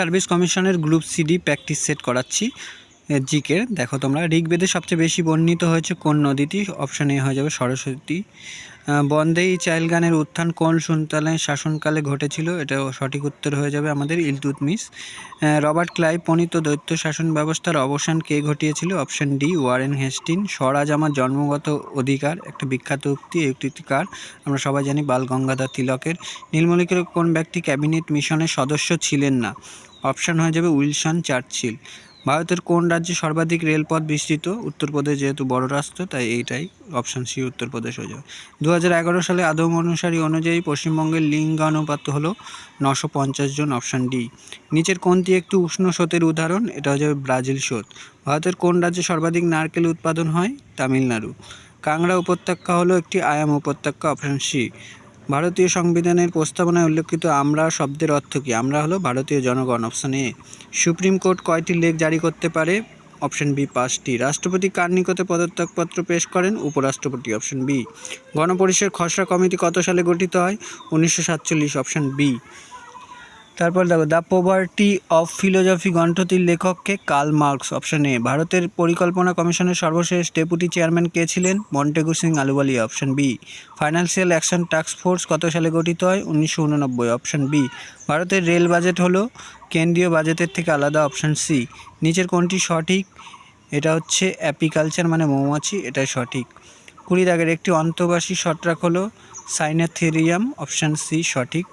Service কমিশনের group CD practice set করাচ্ছি GK. দেখো তোমরা, ঋগ্বেদে সবচেয়ে বেশি বর্ণিত হয়েছে কোন নদীটি? অপশান এ হয়ে যাবে সরস্বতী। বন্দেই চাইল গানের উত্থান কোন সুলতানের শাসনকালে ঘটেছিল? এটা সঠিক উত্তর হয়ে যাবে আমাদের ইলতুৎমিশ। রবার্ট ক্লাইভ প্রণীত দ্বৈত শাসন ব্যবস্থার অবসান কে ঘটিয়েছিল? Option D Warren Hasting. Swaraj আমার জন্মগত অধিকার একটা বিখ্যাত উক্তি, এই উক্তিকার আমরা সবাই জানি বাল গঙ্গাধর তিলকের। নীলমণিকের কোন ব্যক্তি ক্যাবিনেট মিশনের সদস্য ছিলেন না? অপশান হয়ে যাবে উইলসন চার্চিল। ভারতের কোন রাজ্যে সর্বাধিক রেলপথ বিস্তৃত? উত্তরপ্রদেশ, যেহেতু বড় রাষ্ট্র তাই এইটাই অপশান সি উত্তরপ্রদেশ হয়ে যাবে। 2011 সালে আদম অনুসারী অনুযায়ী পশ্চিমবঙ্গের লিঙ্গানুপাত হলো 950 জন। Option D. নিচের কোনটি একটু উষ্ণ স্রোতের উদাহরণ? এটা হয়ে যাবে ব্রাজিল স্রোত। ভারতের কোন রাজ্যে সর্বাধিক নারকেল উৎপাদন হয়? তামিলনাড়ু। কাংড়া উপত্যকা হলো একটি আয়াম উপত্যকা। Option C. ভারতীয় সংবিধানের প্রস্তাবনায় উল্লেখিত আমরা শব্দের অর্থ কী? আমরা হলো ভারতীয় জনগণ। Option A. সুপ্রিম কোর্ট কয়টি লেখ জারি করতে পারে? অপশান বি 5টি। রাষ্ট্রপতি কার নিকটে পদত্যাগপত্র পেশ করেন? উপরাষ্ট্রপতি। Option B. গণপরিষদ খসড়া কমিটি কত সালে গঠিত হয়? 1947। Option B. তারপর দেখো, দ্য পভার্টি অফ ফিলোজফি গ্রন্থটির লেখককে? Karl Marx. Option A. ভারতের পরিকল্পনা কমিশনের সর্বশেষ ডেপুটি চেয়ারম্যান কে ছিলেন? Montek Singh Ahluwalia. Option B. Financial Action Task Force কত সালে গঠিত হয়? 1989। Option B. ভারতের রেল বাজেট হলো কেন্দ্রীয় বাজেটের থেকে আলাদা। Option C. নিচের কোনটি সঠিক? এটা হচ্ছে অ্যাপিকালচার মানে মৌমাছি, এটাই সঠিক। 20 দাগের একটি অন্তঃবাসী ছত্রাক হলো সাইনেথেরিয়াম। অপশান সি সঠিক।